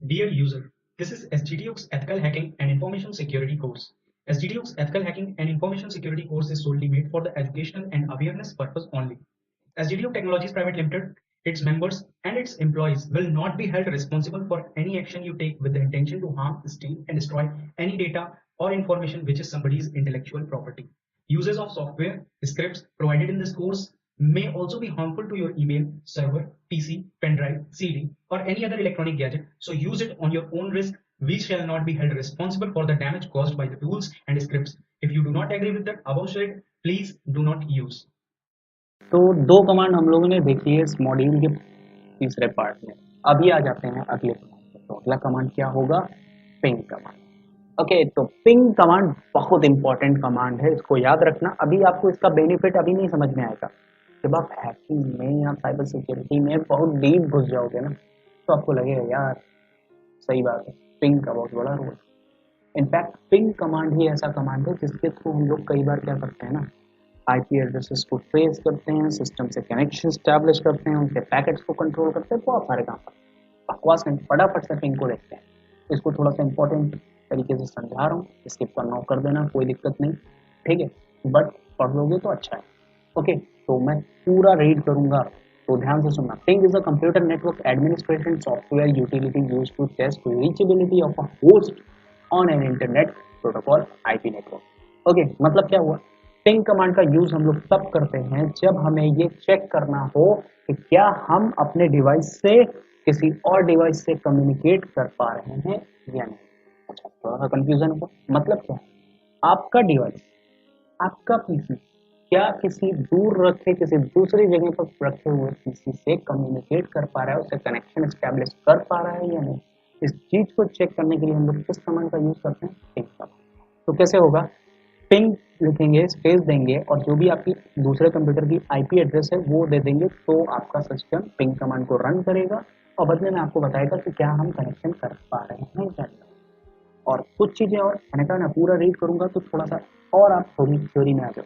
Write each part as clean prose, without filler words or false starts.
Dear user, this is SGDU's Ethical Hacking and Information Security course. SGDU's Ethical Hacking and Information Security course is solely made for the educational and awareness purpose only. SGDU Technologies Private Limited, its members, and its employees will not be held responsible for any action you take with the intention to harm, steal, and destroy any data or information which is somebody's intellectual property. Uses of software, scripts provided in this course may also be harmful to your email, server, PC, pen drive, CD, or any other electronic gadget, so use it on your own risk. We shall not be held responsible for the damage caused by the tools and scripts. If you do not agree with that above said, please do not use. तो दो command हम लोगों ने देखी है इस module के तीसरे पार्ट में। अभी आ जाते हैं अगले कमांड पे। तो अगला कमांड क्या होगा? Ping command. ओके, तो पिंग कमांड बहुत इंपॉर्टेंट कमांड है, इसको याद रखना। अभी आपको इसका बेनिफिट अभी नहीं समझ में आएगा। जब आप हैकिंग में या साइबर सिक्योरिटी में बहुत डीप घुस जाओगे ना, तो आपको लगेगा यार सही बात है, पिंग का बहुत बड़ा रोल। इनफैक्ट पिंग कमांड ही ऐसा कमांड है जिसके थ्रू हम लोग कई बार क्या करते हैं ना, आईपी एड्रेसेस को ट्रेस करते हैं, सिस्टम से कनेक्शन स्टैब्लिश करते हैं, उनके पैकेट्स को कंट्रोल करते हैं, बहुत सारे काम करते हैं। बकवास नहीं, फटाफट से पिंग को देखते हैं। इसको थोड़ा सा इंपॉर्टेंट तरीके से समझा रहा हूँ, स्किप करना हो कर देना, कोई दिक्कत नहीं, ठीक है, बट पढ़ लोगे तो अच्छा है। ओके, तो मैं पूरा रीड करूंगा, तो ध्यान से सुनना। Ping is a computer network administration software utility used to test reachability of a host on an internet protocol IP network. Okay, मतलब क्या हुआ? पिंग कमांड का यूज हम लोग तब करते हैं जब हमें ये चेक करना हो कि क्या हम अपने डिवाइस से किसी और डिवाइस से कम्युनिकेट कर पा रहे हैं या नहीं। अच्छा, थोड़ा सा कंफ्यूजन हो, मतलब क्या है? आपका डिवाइस, आपका पीसी क्या किसी दूर रखे, किसी दूसरी जगह पर रखे हुए पीसी से कम्युनिकेट कर पा रहा है, उससे कनेक्शन स्टैब्लिश कर पा रहा है या नहीं। इस चीज को चेक करने के लिए हम लोग किस कमांड का यूज करते हैं? Ping command. तो कैसे होगा? पिंग लिखेंगे, स्पेस देंगे, और जो भी आपकी दूसरे कंप्यूटर की आईपी एड्रेस है वो दे देंगे, तो आपका सिस्टम पिंग कमांड को रन करेगा और बदले में आपको बताएगा कि क्या हम कनेक्शन कर पा रहे हैं या नहीं। और कुछ चीजें और, मैंने कहा ना पूरा रीड करूंगा तो थोड़ा सा और आप थोड़ी थ्योरी में आ जाओ।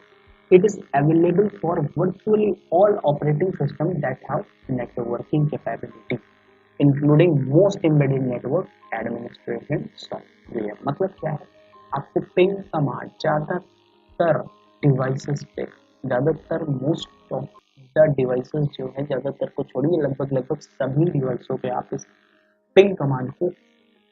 It is available for virtually all operating system that have networking capability including most embedded network administration software. मतलब क्या है? आपको पिंग कमांड ज्यादातर डिवाइसेस पे, ज्यादातर मोस्ट ऑफ द डिवाइसेस जो है, ज्यादातर को छोड़िए लगभग लगभग सभी डिवाइसों पे आप इस पिंग कमांड को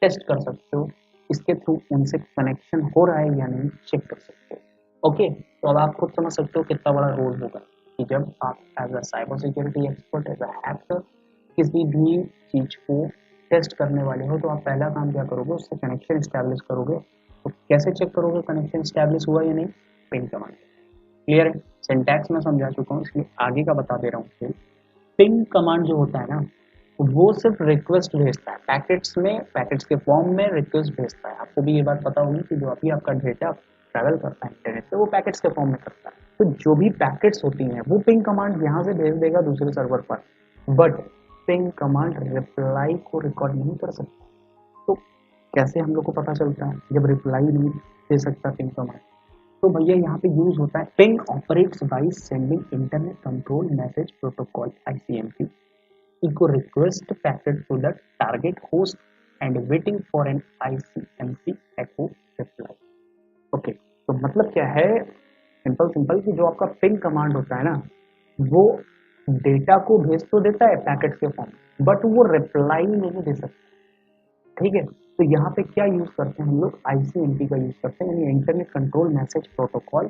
टेस्ट कर सकते हो। इसके थ्रू उनसे कनेक्शन हो रहा है या नहीं चेक कर सकते हो। ओके, तो अब आप खुद समझ सकते हो कितना बड़ा रोल होगा कि जब आप as a cyber security expert, as a hacker किसी भी चीज को टेस्ट करने वाले हो, तो आप पहला काम क्या करोगे? उससे कनेक्शन स्टैब्लिश करोगे। तो कैसे चेक करोगे कनेक्शन स्टैब्लिश हुआ या नहीं? Ping command. क्लियर है? सिंटैक्स में समझा चुका हूँ, इसलिए आगे का बता दे रहा हूँ। पिंग कमांड जो होता है ना, वो सिर्फ रिक्वेस्ट भेजता है पैकेट्स में, पैकेट्स के फॉर्म में रिक्वेस्ट भेजता है। आपको भी ये बात पता होगी कि जो अभी आपका डेटा ट्रैवल करता है इंटरनेट पे, वो पैकेट्स के फॉर्म में करता है। तो जो भी पैकेट्स होती हैं वो पिंग कमांड यहाँ से भेज देगा दूसरे सर्वर पर, बट पिंग कमांड रिप्लाई को रिकॉर्ड नहीं कर सकता। तो कैसे हम लोग को पता चलता है जब रिप्लाई नहीं दे सकता पिंग कमांड? तो भैया यहाँ पे यूज होता है ping operates by sending internet control message protocol ICMP echo request packet to the target host and waiting for an ICMP echo reply। Okay, तो मतलब क्या है? सिंपल सिंपल कि जो आपका पिंग कमांड होता है ना, वो डेटा को भेज तो देता है पैकेट के फॉर्म, बट वो रिप्लाई नहीं दे सकता। ठीक है, तो यहाँ पे क्या यूज करते हैं हम लोग? आईसीएमपी का यूज करते हैं, यानी इंटरनेट कंट्रोल मैसेज प्रोटोकॉल,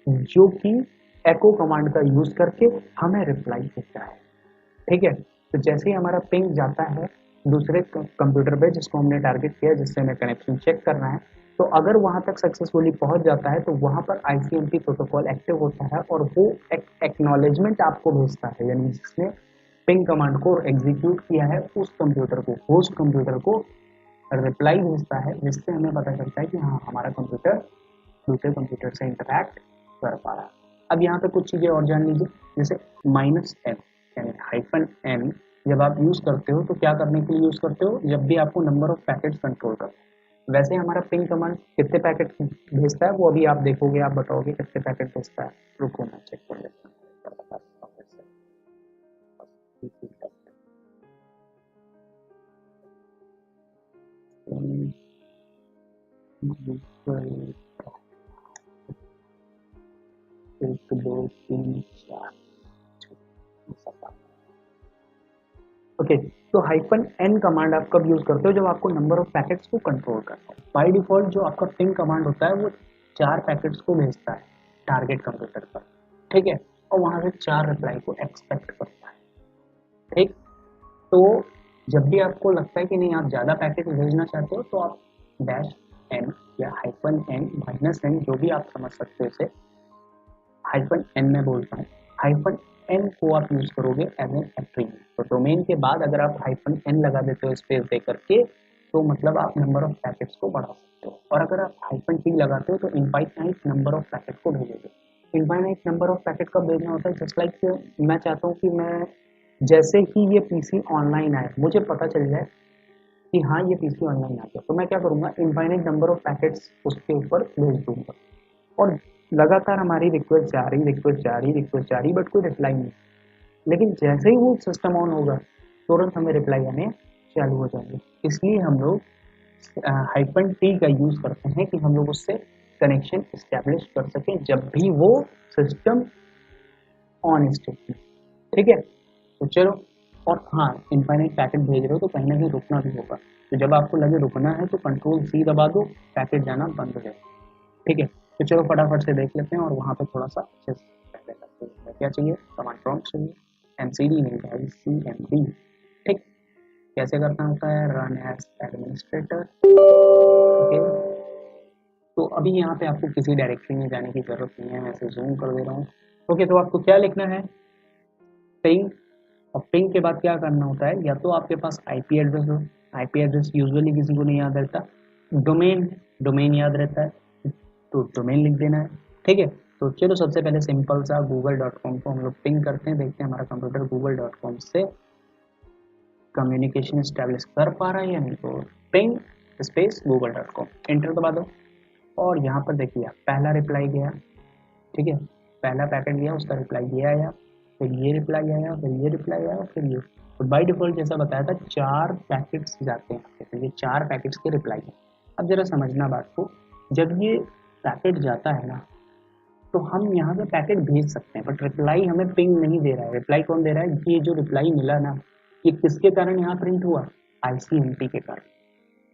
जो कि एको कमांड का यूज करके हमें रिप्लाई देता है। ठीक है, तो जैसे ही हमारा पिंग जाता है दूसरे कंप्यूटर पे जिसको हमने टारगेट किया, जिससे हमें कनेक्शन चेक करना है, तो अगर वहां तक सक्सेसफुली पहुंच जाता है तो वहां पर आईसीएमपी प्रोटोकॉल एक्टिव होता है और वो एक एक्नॉलेजमेंट आपको भेजता है, यानी जिसने पिंग कमांड को एग्जीक्यूट किया है उस कंप्यूटर को, होस्ट कंप्यूटर को रिप्लाई भेजता है, जिससे हमें पता चलता है कि हाँ हमारा कंप्यूटर दूसरे कंप्यूटर से इंटरैक्ट कर पा रहा है। अब यहाँ पे कुछ चीजें और जान लीजिए, जैसे -n यानी -n जब आप यूज करते हो तो क्या करने के लिए यूज करते हो? जब भी आपको नंबर ऑफ पैकेट्स कंट्रोल करना है। वैसे हमारा पिंग कमांड कितने पैकेट भेजता है वो अभी आप देखोगे, आप बताओगे कितने पैकेट भेजता है। रुको मैं चेक कर लेता हूँ। एक दो तीन चार। ओके, तो हाइफन एन कमांड आप कब यूज करते हो? जब आपको नंबर ऑफ पैकेट्स को कंट्रोल करना है। बाय डिफॉल्ट जो आपका पिंग कमांड होता है वो 4 पैकेट्स को भेजता है टारगेट कंप्यूटर पर, ठीक है, और वहां से 4 रिप्लाई को एक्सपेक्ट करता है, ठीक। तो जब भी आपको लगता है कि नहीं आप ज़्यादा पैकेट भेजना चाहते हो तो आप डैश एन या हाइफन एन माइनस एन जो भी आप समझ सकते हो इसे, हाइफन एन में बोलता हूँ, हाइफन एन को आप यूज करोगे एज एन एट्रीब्यूट। तो डोमेन के बाद अगर आप हाइफन एन लगा देते हो स्पेस दे करके तो मतलब आप नंबर ऑफ पैकेट्स को बढ़ा सकते हो, और अगर आप हाइफन टी लगाते हो तो इनफाइनाइट नंबर ऑफ पैकेट को भेजोगे। इनफाइनाइट नंबर ऑफ पैकेट कब भेजना होता है? जस्ट लाइक मैं चाहता हूँ कि मैं जैसे ही ये पीसी ऑनलाइन आए मुझे पता चल जाए कि हाँ ये पीसी ऑनलाइन आ गया, तो मैं क्या करूँगा, इनफाइनाइट नंबर ऑफ पैकेट्स उसके ऊपर भेज दूंगा, और लगातार हमारी रिक्वेस्ट जा रही रिक्वेस्ट जा रही रिक्वेस्ट जा रही, बट कोई रिप्लाई नहीं। लेकिन जैसे ही वो सिस्टम ऑन होगा तुरंत हमें रिप्लाई आने चालू हो जाएंगे। इसलिए हम लोग हाइफन टी का यूज करते हैं कि हम लोग उससे कनेक्शन इस्टेब्लिश कर सकें जब भी वो सिस्टम ऑन स्टेट में, ठीक है। तो चलो, और हाँ इनफाइनाइट पैकेट भेज रहे हो तो कहीं ना कहीं रुकना भी होगा, तो जब आपको लगे रुकना है तो कंट्रोल सी दबा दो, पैकेट जाना बंद हो जाए, ठीक है। तो चलो फटाफट से देख लेते हैं और वहाँ पे थोड़ा सा अच्छे से पहले करते हैं। क्या चाहिए? कमांड प्रॉम्प्ट चाहिए, एमसीडी नहीं है सीएमडी, ठीक। कैसे करना होता है? Run as administrator, okay. तो अभी यहाँ पे आपको किसी डायरेक्टरी में जाने की जरूरत नहीं है, मैं इसे जूम कर दे रहा हूँ। ओके, तो आपको क्या लिखना है? पिंग, और पिंग के बाद क्या करना होता है, या तो आपके पास आईपी एड्रेस हो, आईपी एड्रेस यूजुअली किसी को नहीं याद रहता, डोमेन, डोमेन याद रहता है तो डोमेन लिख देना है, ठीक है। तो चलो सबसे पहले सिंपल सा google.com को हम लोग पिंग करते हैं, देखते हैं हमारा कंप्यूटर google.com से कम्युनिकेशन स्टैब्लिश कर पा रहा है या नहीं। तो पिंग स्पेस google.com एंटर दबा दो, और यहाँ पर देखिए पहला रिप्लाई गया, ठीक है, पहला पैकेट गया उसका रिप्लाई ये आया, फिर ये रिप्लाई आया, फिर ये रिप्लाई आया, फिर ये। तो बाय डिफॉल्ट जैसा बताया था 4 पैकेट्स जाते हैं, तो ये 4 पैकेट्स के रिप्लाई है। अब जरा समझना बात को, जब ये पैकेट जाता है ना तो हम यहाँ पे पैकेट भेज सकते हैं, बट रिप्लाई हमें पिंग नहीं दे रहा है। रिप्लाई कौन दे रहा है? ये जो रिप्लाई मिला ना ये किसके कारण यहाँ प्रिंट हुआ? आईसीएमपी के कारण।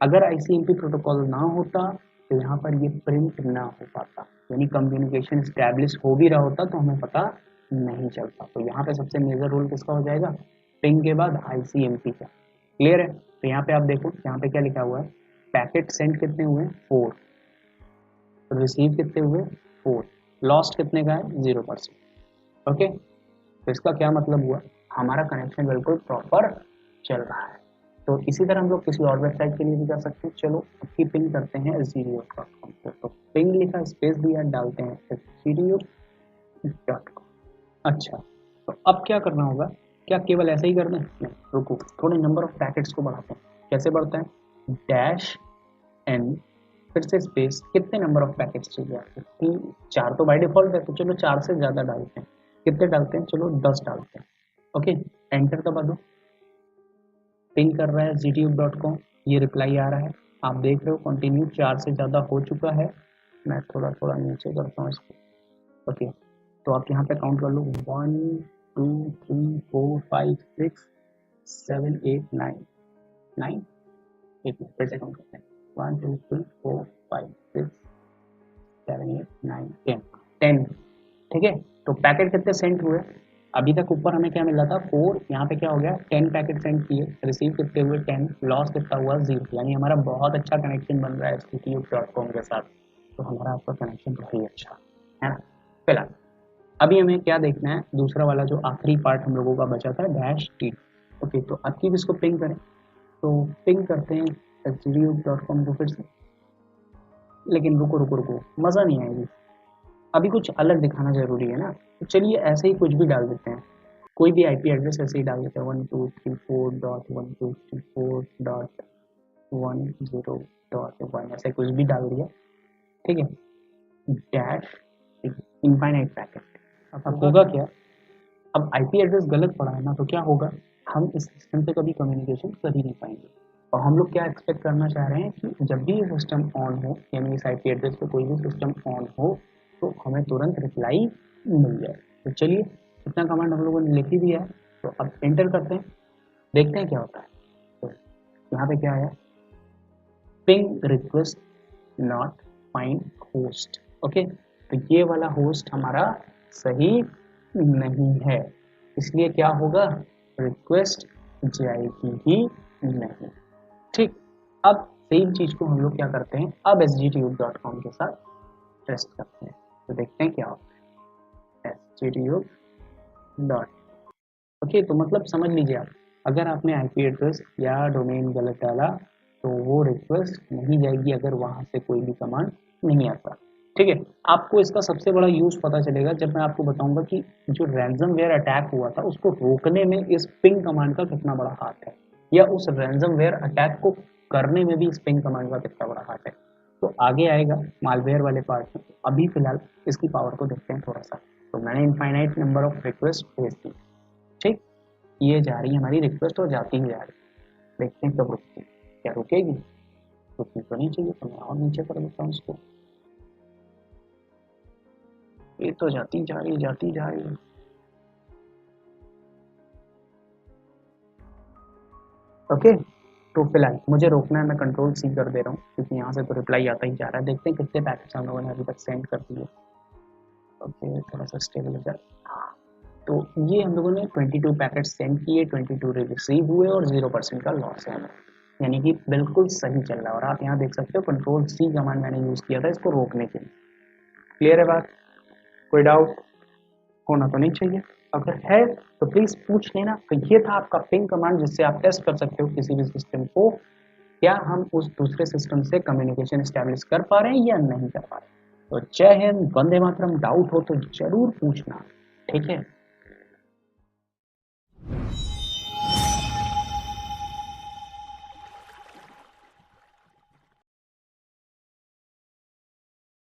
अगर आईसीएमपी प्रोटोकॉल ना होता तो यहाँ पर ये प्रिंट ना हो पाता, यानी कम्युनिकेशन स्टैब्लिश हो भी रहा होता तो हमें पता नहीं चलता। तो यहाँ पे सबसे मेजर रोल किसका हो जाएगा? पिंग के बाद आईसीएमपी का। क्लियर है? तो यहाँ पे आप देखो यहाँ पे क्या लिखा हुआ है, पैकेट सेंड कितने हुए? 4, रिसीव कितने हुए? 4, लॉस्ट कितने का है? 0%। ओके, तो इसका क्या मतलब हुआ, हमारा कनेक्शन बिल्कुल प्रॉपर चल रहा है। तो इसी तरह हम लोग किसी और वेबसाइट के लिए भी कर सकते हैं। चलो अब पिंग करते हैं sgdio.com पे, तो पिंग लिखा स्पेस दिया, डालते हैं sgdio.com। अच्छा, तो अब क्या करना होगा? क्या केवल ऐसे ही करना है? नहीं, रुको, थोड़े नंबर ऑफ पैकेट्स को बढ़ाते हैं। कैसे बढ़ता है? डैश एन, फिर से स्पेस, कितने नंबर ऑफ पैकेट्स चाहिए आपको? 3 4 तो बाय डिफॉल्ट है, तो चलो 4 से ज़्यादा डालते हैं। कितने डालते हैं? चलो 10 डालते हैं। ओके, एंटर दबा दो, पिंग कर रहा है gtube.com, ये रिप्लाई आ रहा है, आप देख रहे हो कंटिन्यू 4 से ज़्यादा हो चुका है। मैं थोड़ा थोड़ा नीचे करता हूँ इसको। ओके, तो आप यहाँ पे काउंट कर लो, 1 2 3 4 5 6 7 8 9 9, एक मिनट फिर से काउंट करते हैं, 1 2 3 4 5 6 7 8 9 10 10, ठीक है। तो पैकेट कितने सेंड हुए? अभी तक ऊपर हमें क्या मिला था? 4, यहाँ पे क्या हो गया? 10 पैकेट सेंड किए, रिसीव कितने हुए? 10, लॉस कितना हुआ? 0, यानी हमारा बहुत अच्छा कनेक्शन बन रहा है http.com के साथ। तो हमारा आपका कनेक्शन बहुत ही अच्छा है ना। फिलहाल अभी हमें क्या देखना है, दूसरा वाला जो आखिरी पार्ट हम लोगों का बचा था, डैश टी। ओके, तो अब की इसको पिंग करें, तो पिंग करते हैं http.com को फिर से, लेकिन रुको रुको रुको, मज़ा नहीं आएगी, अभी कुछ अलग दिखाना जरूरी है ना। तो चलिए ऐसे ही कुछ भी डाल देते हैं, कोई भी आईपी एड्रेस ऐसे ही डाल देते हैं, 1234.124.10.1, ऐसे कुछ भी डाल दिया, ठीक है, डैश इनफाइनाइट पैकेट। अब होगा क्या? अब आईपी एड्रेस गलत पड़ा है ना, तो क्या होगा, हम इस सिस्टम से कभी कम्युनिकेशन कर ही नहीं पाएंगे। और हम लोग क्या एक्सपेक्ट करना चाह रहे हैं कि जब भी ये सिस्टम ऑन हो, यानी इस आईपी एड्रेस पे कोई भी सिस्टम ऑन हो तो हमें तुरंत रिप्लाई मिल जाए। तो चलिए इतना कमांड हम लोगों ने लिख ही दिया है, तो अब एंटर करते हैं, देखते हैं क्या होता है। तो यहाँ पे क्या आया, ping request not find host. Okay, तो ये वाला होस्ट हमारा सही नहीं है, इसलिए क्या होगा, रिक्वेस्ट जाएगी ही नहीं। ठीक, अब सेम चीज को हम लोग क्या करते हैं, अब sgtube.com के साथ टेस्ट करते हैं, तो देखते हैं क्या होता है। sgtube डॉट, ओके, तो मतलब समझ लीजिए आप, अगर आपने आईपी एड्रेस या डोमेन गलत डाला तो वो रिक्वेस्ट नहीं जाएगी अगर वहां से कोई भी कमांड नहीं आता। ठीक है, आपको इसका सबसे बड़ा यूज पता चलेगा जब मैं आपको बताऊंगा कि जो रैंसमवेयर अटैक हुआ था उसको रोकने में इस पिंग कमांड का कितना बड़ा हाथ है, या उस रैंसमवेयर अटैक को करने में भी इस पिंग कमांड का कितना बड़ा हाथ है। तो आगे आएगा मालवेयर वाले पार्ट में, अभी फिलहाल इसकी पावर को देखते हैं थोड़ा सा। तो मैंने इनफाइनाइट नंबर ऑफ रिक्वेस्ट भेज दी, ठीक, ये जा रही है हमारी रिक्वेस्ट और जाती ही जा रही है, देखते हैं कब रुकती है, क्या रुकेगी, रुकनी तो नहीं चाहिए, तो मैं और नीचे कर देता हूँ इसको, ये तो जाती जा रही है, जाती जा रही है। ओके, तो फिलहाल मुझे रोकना है, मैं कंट्रोल सी कर दे रहा हूँ क्योंकि यहाँ से तो रिप्लाई आता ही जा रहा है। देखते हैं कितने पैकेट्स हम लोगों ने अभी तक सेंड कर दिए। ओके, थोड़ा सा स्टेबल हो जाए। हाँ, तो ये हम लोगों ने 22 पैकेट सेंड किए, 22 रिसीव हुए और 0% का लॉस है हमें, यानी कि बिल्कुल सही चल रहा है। और आप यहाँ देख सकते हो कंट्रोल सी कमांड मैंने यूज किया था इसको रोकने के लिए। क्लियर है बात, कोई डाउट होना तो नहीं चाहिए, अगर है तो प्लीज पूछ लेना। तो ये था आपका पिंग कमांड जिससे आप टेस्ट कर सकते हो किसी भी सिस्टम को, क्या हम उस दूसरे सिस्टम से कम्युनिकेशन एस्टेब्लिश कर पा रहे हैं या नहीं कर पा रहे। तो जय हिंद, वंदे मातरम, डाउट हो तो जरूर पूछना, ठीक है।